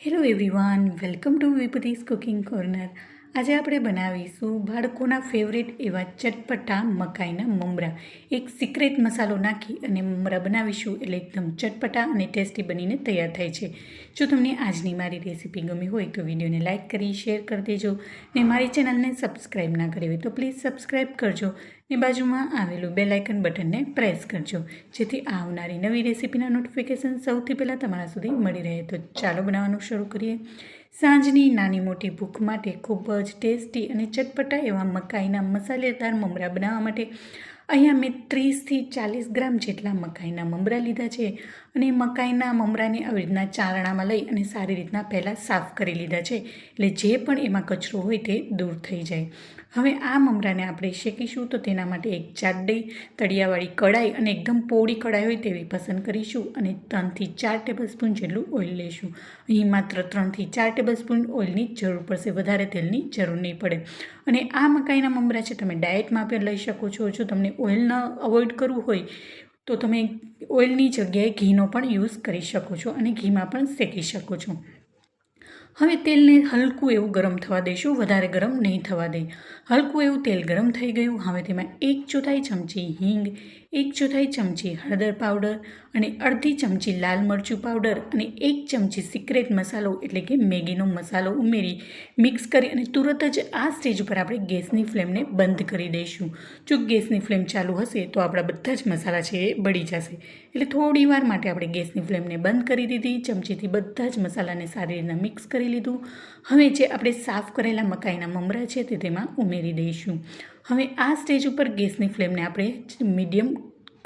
Hello everyone, welcome to વિભૂતિસ cooking corner. આજે આપણે બનાવીશું બાળકોના ફેવરેટ એવા ચટપટા મકાઈના મમરા. એક સિક્રેટ મસાલો નાખી અને મમરા બનાવીશું એટલે એકદમ ચટપટા અને ટેસ્ટી બનીને તૈયાર થાય છે. જો તમને આજની મારી રેસીપી ગમી હોય તો વિડીયોને લાઇક કરી શેર કરી દેજો ને મારી ચેનલને સબસ્ક્રાઈબ ના કરી હોય તો પ્લીઝ સબસ્ક્રાઈબ કરજો ને બાજુમાં આવેલું બેલ આઇકન બટનને પ્રેસ કરજો જેથી આવનારી નવી રેસીપીના નોટિફિકેશન સૌથી પહેલાં તમારા સુધી મળી રહે. તો ચાલો બનાવવાનું શરૂ કરીએ. સાંજની નાની મોટી ભૂખ માટે ખૂબ જ ટેસ્ટી અને ચટપટા એવા મકાઈના મસાલેદાર મમરા બનાવવા માટે અહીંયા મેં 30થી 40 ગ્રામ જેટલા મકાઈના મમરા લીધા છે અને મકાઈના મમરાને આવી રીતના ચારણામાં લઈ અને સારી રીતના પહેલાં સાફ કરી લીધા છે એટલે જે પણ એમાં કચરો હોય તે દૂર થઈ જાય. હવે આ મમરાને આપણે શેકીશું તો તેના માટે એક જાડી તળિયાવાળી કડાઈ અને એકદમ પોળી કડાઈ હોય તેવી પસંદ કરીશું અને 3થી 4 ટેબલસ્પૂન જેટલું ઓઇલ લઈશું. અહીં માત્ર 3થી 4 ટેબલસ્પૂન ઓઇલની જરૂર પડશે, વધારે તેલની જરૂર નહીં પડે. અને આ મકાઈના મમરા છે તમે ડાયટમાં પણ લઈ શકો છો. જો તમને ઓઇલ ન અવોઇડ કરવું હોય તો તમે ઓઇલની જગ્યાએ ઘીનો પણ યુઝ કરી શકો છો અને ઘીમાં પણ શેકી શકો છો. હવે તેલને હલકું એવું ગરમ થવા દઈશું, વધારે ગરમ નહીં થવા દઈ. હલકું એવું તેલ ગરમ થઈ ગયું. હવે તેમાં 1/4 ચમચી હિંગ, 1/4 ચમચી હળદર પાવડર અને અડધી ચમચી લાલ મરચું પાવડર અને 1 ચમચી સિક્રેટ મસાલો એટલે કે મેગીનો મસાલો ઉમેરી મિક્સ કરી અને તુરત જ આ સ્ટેજ ઉપર આપણે ગેસની ફ્લેમને બંધ કરી દઈશું. જો ગેસની ફ્લેમ ચાલુ હશે તો આપણા બધા જ મસાલા છે એ બળી જશે. એટલે થોડી વાર માટે આપણે ગેસની ફ્લેમને બંધ કરી દીધી. ચમચીથી બધા જ મસાલાને સારી રીતના મિક્સ કરી લીધું. હવે જે આપણે સાફ કરેલા મકાઈના મમરા છે તે તેમાં ઉમેરી દઈશું. હવે આ સ્ટેજ ઉપર ગેસની ફ્લેમને આપણે મીડિયમ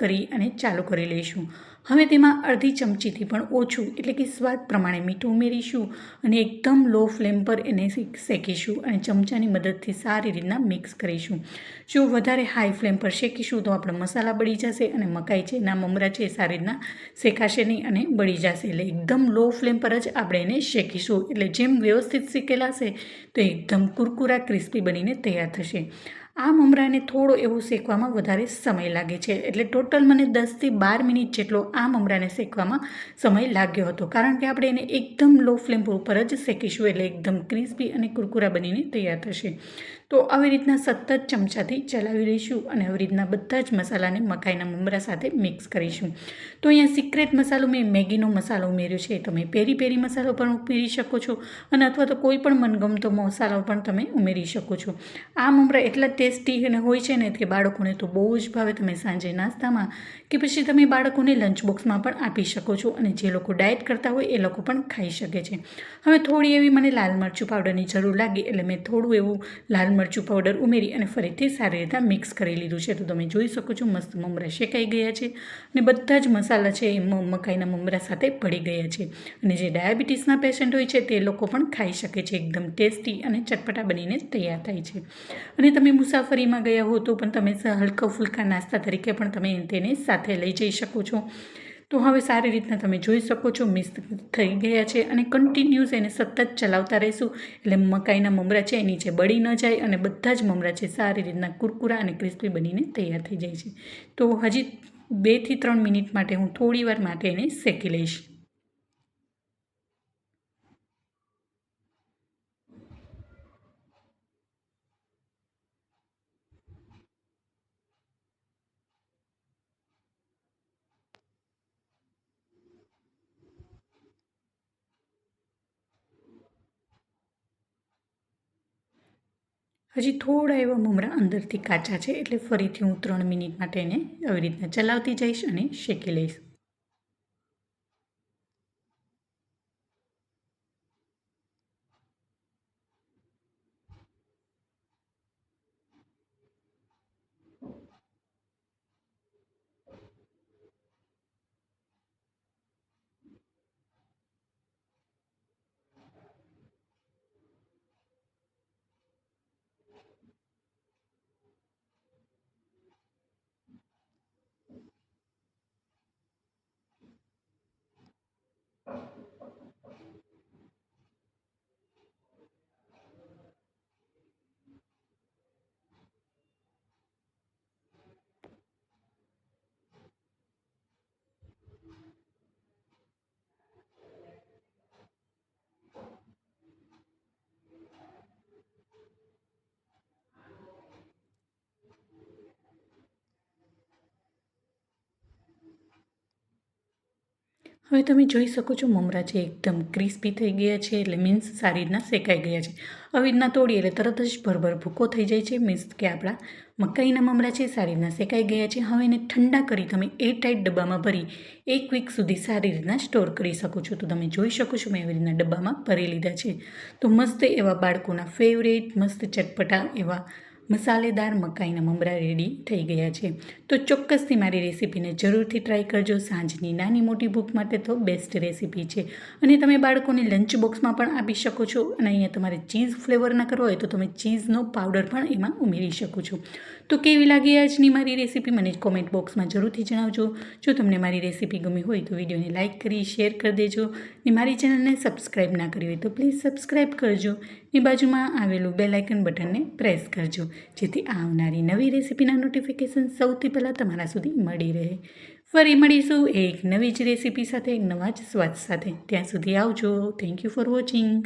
કરી અને ચાલુ કરી લઈશું. હવે તેમાં અડધી ચમચીથી પણ ઓછું એટલે કે સ્વાદ પ્રમાણે મીઠું ઉમેરીશું અને એકદમ લો ફ્લેમ પર એને શેકીશું અને ચમચાની મદદથી સારી રીતના મિક્સ કરીશું. જો વધારે હાઈ ફ્લેમ પર શેકીશું તો આપણા મસાલા બળી જશે અને મકાઈ છે એના મમરા છે એ સારી રીતના શેકાશે નહીં અને બળી જશે. એટલે એકદમ લો ફ્લેમ પર જ આપણે એને શેકીશું. એટલે જેમ વ્યવસ્થિત શેકેલા હશે તો એકદમ કુરકુરા ક્રિસ્પી બનીને તૈયાર થશે. આ મમરાને થોડો એવો શેકવામાં વધારે સમય લાગે છે એટલે ટોટલ મને 10થી 12 મિનિટ જેટલો આ મમરાને શેકવામાં સમય લાગ્યો હતો, કારણ કે આપણે એને એકદમ લો ફ્લેમ ઉપર જ શેકીશું એટલે એકદમ ક્રિસ્પી અને કુરકુરા બનીને તૈયાર થશે. તો આવી રીતના સતત ચમચાથી ચલાવી લઈશું અને આવી રીતના બધા જ મસાલાને મકાઈના મમરા સાથે મિક્સ કરીશું. તો અહીંયા સિક્રેટ મસાલો મેં મેગીનો મસાલો ઉમેર્યો છે. તમે પેરી પેરી મસાલો પણ ઉમેરી શકો છો અને અથવા તો કોઈ પણ મનગમતો મસાલો પણ તમે ઉમેરી શકો છો. આ મમરા એટલા ટેસ્ટી અને હોય છે ને કે બાળકોને તો બહુ જ ભાવે. તમે સાંજે નાસ્તામાં કે પછી તમે બાળકોને લંચ બોક્સમાં પણ આપી શકો છો અને જે લોકો ડાયટ કરતા હોય એ લોકો પણ ખાઈ શકે છે. હવે થોડી એવી મને લાલ મરચું પાવડરની જરૂર લાગી એટલે મેં થોડું એવું લાલ મરચું પાવડર ઉમેરી અને ફરીથી સારી રીતે મિક્સ કરી લીધું છે. તો તમે જોઈ શકો છો મસ્ત મમરા શેકાઈ ગયા છે અને બધા જ મસાલા છે એ મકાઈના મમરા સાથે ભળી ગયા છે અને જે ડાયાબિટીસના પેશન્ટ હોય છે તે લોકો પણ ખાઈ શકે છે. એકદમ ટેસ્ટી અને ચટપટા બનીને તૈયાર થાય છે. અને તમે મુસાફરીમાં ગયા હો તો પણ તમે હલકા ફુલકા નાસ્તા તરીકે પણ તમે તેને સાથે લઈ જઈ શકો છો. તો હવે સારી રીતના તમે જોઈ શકો છો મિક્સ થઈ ગયા છે અને કન્ટિન્યુઅસ એને સતત ચલાવતા રહીશું એટલે મકાઈના મમરા છે એ નીચે બળી ન જાય અને બધા જ મમરા છે સારી રીતના કુરકુરા અને ક્રિસ્પી બનીને તૈયાર થઈ જાય છે. તો હજી 2થી 3 મિનિટ માટે હું થોડી વાર માટે એને શેકી લઈશ. હજી થોડા એવા મમરા અંદરથી કાચા છે એટલે ફરીથી હું 3 મિનિટ માટે એને આવી રીતના ચલાવતી જઈશ અને શેકી લઈશ. હવે તમે જોઈ શકો છો મમરા છે એકદમ ક્રિસ્પી થઈ ગયા છે, એટલે મીન્સ સારી રીતના શેકાઈ ગયા છે. આવી રીતના તોડીએ એટલે તરત જ ભરભર ભૂકો થઈ જાય છે, મીન્સ કે આપણા મકાઈના મમરા છે સારી રીતના શેકાઈ ગયા છે. હવે એને ઠંડા કરી તમે એરટાઇટ ડબ્બામાં ભરી 1 વીક સુધી સારી રીતના સ્ટોર કરી શકો છો. તો તમે જોઈ શકો છો મેં એવી રીતના ડબ્બામાં ભરી લીધા છે. તો મસ્ત એવા બાળકોના ફેવરેટ મસ્ત ચટપટા એવા મસાલેદાર મકાઈના મમરા રેડી થઈ ગયા છે. તો ચોક્કસથી મારી રેસીપીને જરૂરથી ટ્રાય કરજો. સાંજની નાની મોટી ભૂખ માટે તો બેસ્ટ રેસીપી છે, અને તમે બાળકોને લંચ બોક્સમાં પણ આપી શકો છો. અને અહીંયા તમારે ચીઝ ફ્લેવરના કરવો હોય તો તમે ચીઝનો પાવડર પણ એમાં ઉમેરી શકો છો. તો કેવી લાગી આજની મારી રેસીપી મને કોમેન્ટ બોક્સમાં જરૂરથી જણાવજો. જો તમને મારી રેસીપી ગમી હોય તો વિડીયોને લાઇક કરી શેર કરી દેજો, ને મારી ચેનલને સબસ્ક્રાઈબ ના કરી હોય તો પ્લીઝ સબસ્ક્રાઈબ કરજો, ને બાજુમાં આવેલું બેલ આઇકન બટનને પ્રેસ કરજો, જેથી આવનારી નવી રેસીપીના નોટિફિકેશન સૌથી પહેલાં તમારા સુધી મળી રહે. ફરી મળીશું એક નવી જ રેસીપી સાથે, એક નવા જ સ્વાદ સાથે. ત્યાં સુધી આવજો. Thank you for watching.